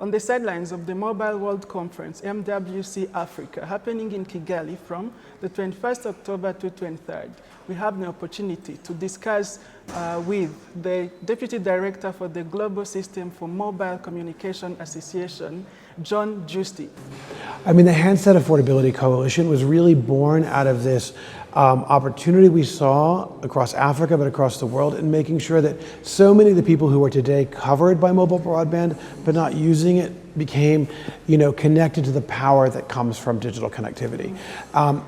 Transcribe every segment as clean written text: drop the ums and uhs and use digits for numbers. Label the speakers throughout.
Speaker 1: on the sidelines of the Mobile World Conference, MWC Africa, happening in Kigali from the 21st October to 23rd. We have the opportunity to discuss with the Deputy Director for the Global System for Mobile Communication Association, John Giusti.
Speaker 2: I mean, the Handset Affordability Coalition was really born out of this opportunity we saw across Africa, but across the world, in making sure that so many of the people who are today covered by mobile broadband, but not using it, became, connected to the power that comes from digital connectivity.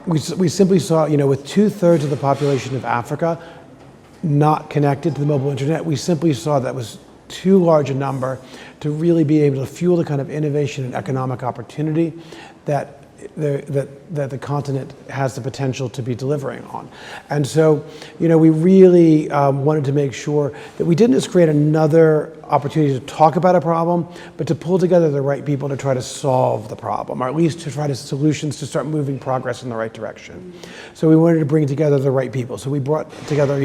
Speaker 2: We simply saw, with 2/3 of the population of Africa not connected to the mobile internet, we simply saw that was too large a number to really be able to fuel the kind of innovation and economic opportunity that the continent has the potential to be delivering on. And so, we really wanted to make sure that we didn't just create another opportunity to talk about a problem, but to pull together the right people to try to solve the problem, or at least to try to solutions to start moving progress in the right direction. So we wanted to bring together the right people. So we brought together,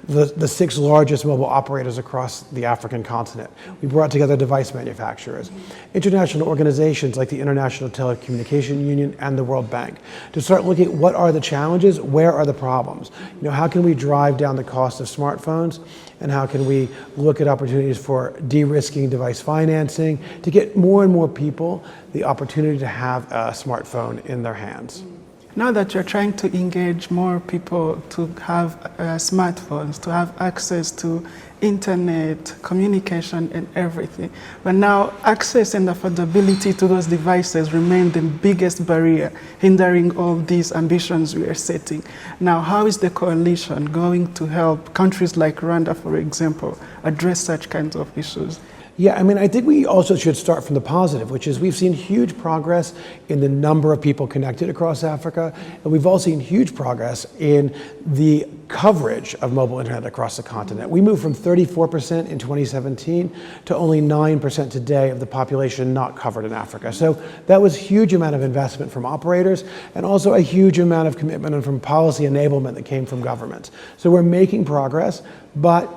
Speaker 2: the 6 largest mobile operators across the African continent. We brought together device manufacturers, international organizations like the International Telecommunication Union and the World Bank, to start looking at what are the challenges, where are the problems? How can we drive down the cost of smartphones, and how can we look at opportunities for de-risking device financing to get more and more people the opportunity to have a smartphone in their hands.
Speaker 1: Now that you're trying to engage more people to have smartphones, to have access to internet, communication, and everything, but now access and affordability to those devices remain the biggest barrier hindering all these ambitions we are setting. Now, how is the coalition going to help countries like Rwanda, for example, address such kinds of issues?
Speaker 2: Yeah, I think we also should start from the positive, which is we've seen huge progress in the number of people connected across Africa, and we've also seen huge progress in the coverage of mobile internet across the continent. We moved from 34% in 2017 to only 9% today of the population not covered in Africa. So that was a huge amount of investment from operators, and also a huge amount of commitment and from policy enablement that came from governments. So we're making progress, but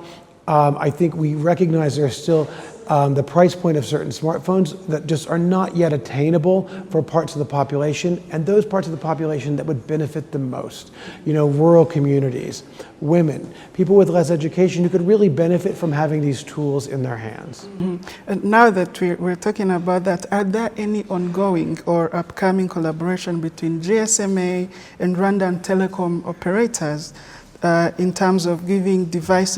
Speaker 2: I think we recognize there's still the price point of certain smartphones that just are not yet attainable for parts of the population, and those parts of the population that would benefit the most. Rural communities, women, people with less education who could really benefit from having these tools in their hands.
Speaker 1: Mm-hmm. And now that we're talking about that, are there any ongoing or upcoming collaboration between GSMA and Rwandan telecom operators in terms of giving device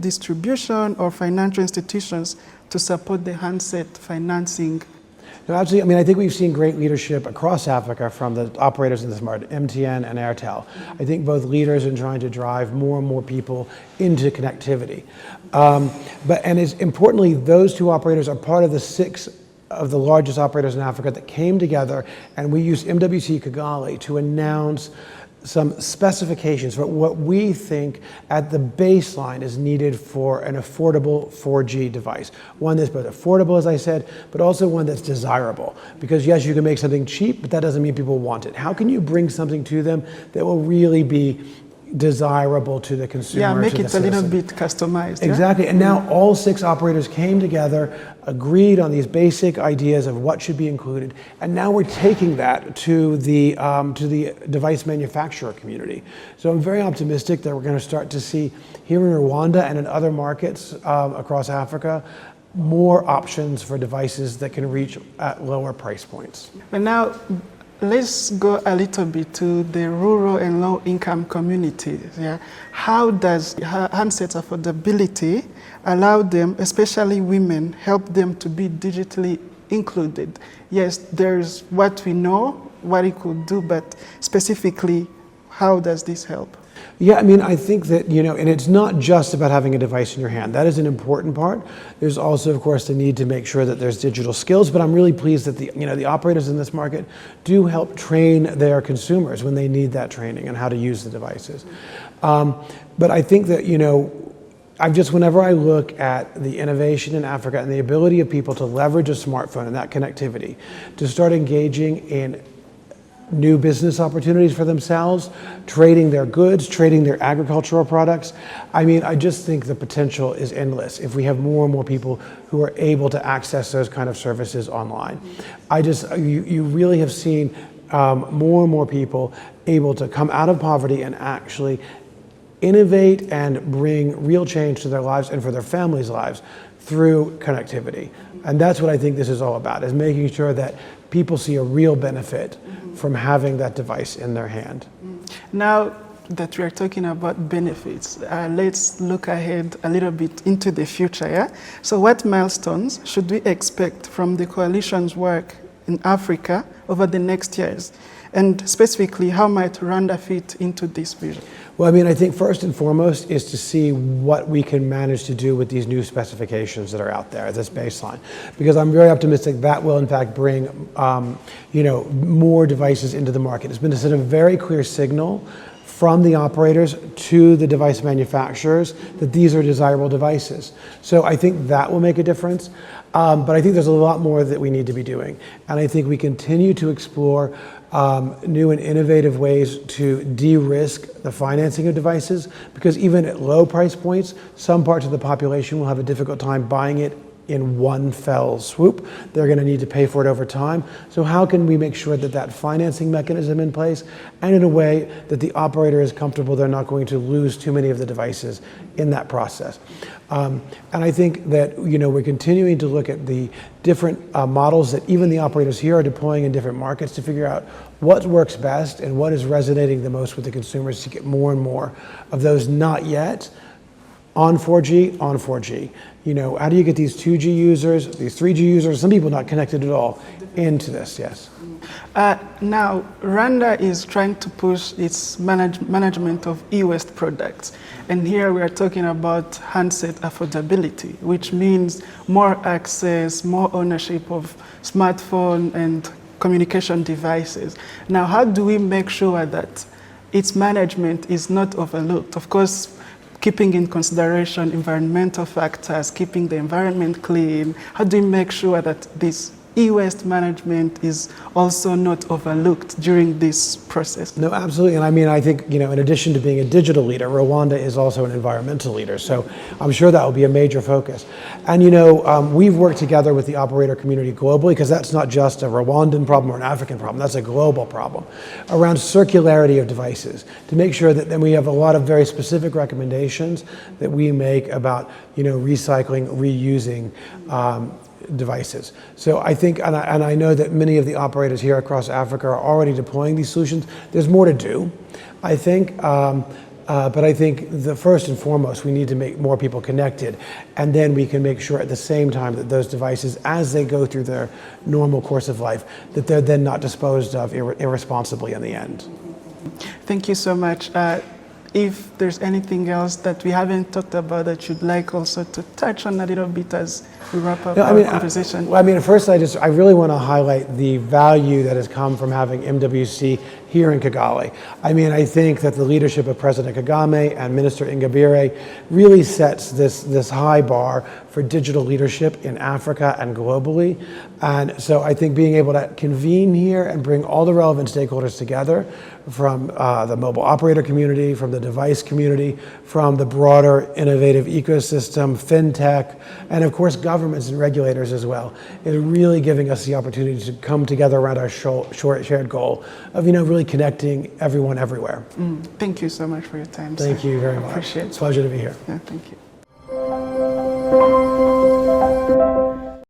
Speaker 1: distribution or financial institutions to support the handset financing?
Speaker 2: No, absolutely. I think we've seen great leadership across Africa from the operators in this market, MTN and Airtel. I think both leaders in trying to drive more and more people into connectivity. And importantly, those 2 operators are part of the 6 of the largest operators in Africa that came together, and we used MWC Kigali to announce some specifications for what we think at the baseline is needed for an affordable 4G device. One that's both affordable, as I said, but also one that's desirable. Because yes, you can make something cheap, but that doesn't mean people want it. How can you bring something to them that will really be desirable to the consumer?
Speaker 1: Yeah, make it a little bit customized.
Speaker 2: Exactly, and now all 6 operators came together, agreed on these basic ideas of what should be included, and now we're taking that to the device manufacturer community. So I'm very optimistic that we're going to start to see here in Rwanda and in other markets across Africa more options for devices that can reach at lower price points.
Speaker 1: But now, let's go a little bit to the rural and low-income communities. Yeah? How does handset affordability allow them, especially women, help them to be digitally included? Yes, there's what we know, what it could do, but specifically, how does this help?
Speaker 2: Yeah, I think that, and it's not just about having a device in your hand. That is an important part. There's also, of course, the need to make sure that there's digital skills, but I'm really pleased that the operators in this market do help train their consumers when they need that training and how to use the devices. But I think that, whenever I look at the innovation in Africa and the ability of people to leverage a smartphone and that connectivity to start engaging in new business opportunities for themselves, trading their goods, trading their agricultural products. I mean, I just think the potential is endless if we have more and more people who are able to access those kind of services online. You really have seen more and more people able to come out of poverty and actually innovate and bring real change to their lives and for their families' lives through connectivity. And that's what I think this is all about, is making sure that people see a real benefit from having that device in their hand.
Speaker 1: Now that we are talking about benefits, let's look ahead a little bit into the future. Yeah? So what milestones should we expect from the coalition's work in Africa over the next years? And specifically, how might Rwanda fit into this vision?
Speaker 2: Well, I mean, I think first and foremost is to see what we can manage to do with these new specifications that are out there, this baseline. Because I'm very optimistic that will, in fact, bring more devices into the market. It's been to send a very clear signal from the operators to the device manufacturers that these are desirable devices. So I think that will make a difference. But I think there's a lot more that we need to be doing. And I think we continue to explore new and innovative ways to de-risk the financing of devices, because even at low price points, some parts of the population will have a difficult time buying it in one fell swoop. They're going to need to pay for it over time. So how can we make sure that that financing mechanism in place, and in a way that the operator is comfortable they're not going to lose too many of the devices in that process? And I think that we're continuing to look at the different models that even the operators here are deploying in different markets to figure out what works best and what is resonating the most with the consumers to get more and more of those not yet on 4G, on 4G. How do you get these 2G users, these 3G users, some people not connected at all, into this? Yes.
Speaker 1: Now, Rwanda is trying to push its management of e-waste products. And here we are talking about handset affordability, which means more access, more ownership of smartphone and communication devices. Now, how do we make sure that its management is not overlooked? Of course, keeping in consideration environmental factors, keeping the environment clean. How do we make sure that this e-waste management is also not overlooked during this process?
Speaker 2: No, absolutely. And I mean, I think, in addition to being a digital leader, Rwanda is also an environmental leader. So I'm sure that will be a major focus. And, we've worked together with the operator community globally, because that's not just a Rwandan problem or an African problem, that's a global problem, around circularity of devices, to make sure that then we have a lot of very specific recommendations that we make about, recycling, reusing, devices. So I think, and I know that many of the operators here across Africa are already deploying these solutions. There's more to do, I think, but I think the first and foremost, we need to make more people connected, and then we can make sure at the same time that those devices, as they go through their normal course of life, that they're then not disposed of irresponsibly in the end.
Speaker 1: Thank you so much. If there's anything else that we haven't talked about that you'd like also to touch on a little bit as we wrap up our conversation.
Speaker 2: First, I really want to highlight the value that has come from having MWC here in Kigali. I think that the leadership of President Kagame and Minister Ingabire really sets this high bar for digital leadership in Africa and globally. And so I think being able to convene here and bring all the relevant stakeholders together, from the mobile operator community, from the device community, from the broader innovative ecosystem, fintech, and of course governments and regulators as well, is really giving us the opportunity to come together around our shared goal of really connecting everyone everywhere.
Speaker 1: Thank you so much for your time.
Speaker 2: Thank you very much.
Speaker 1: Appreciate it.
Speaker 2: It's a pleasure to be here.
Speaker 1: Yeah, thank you.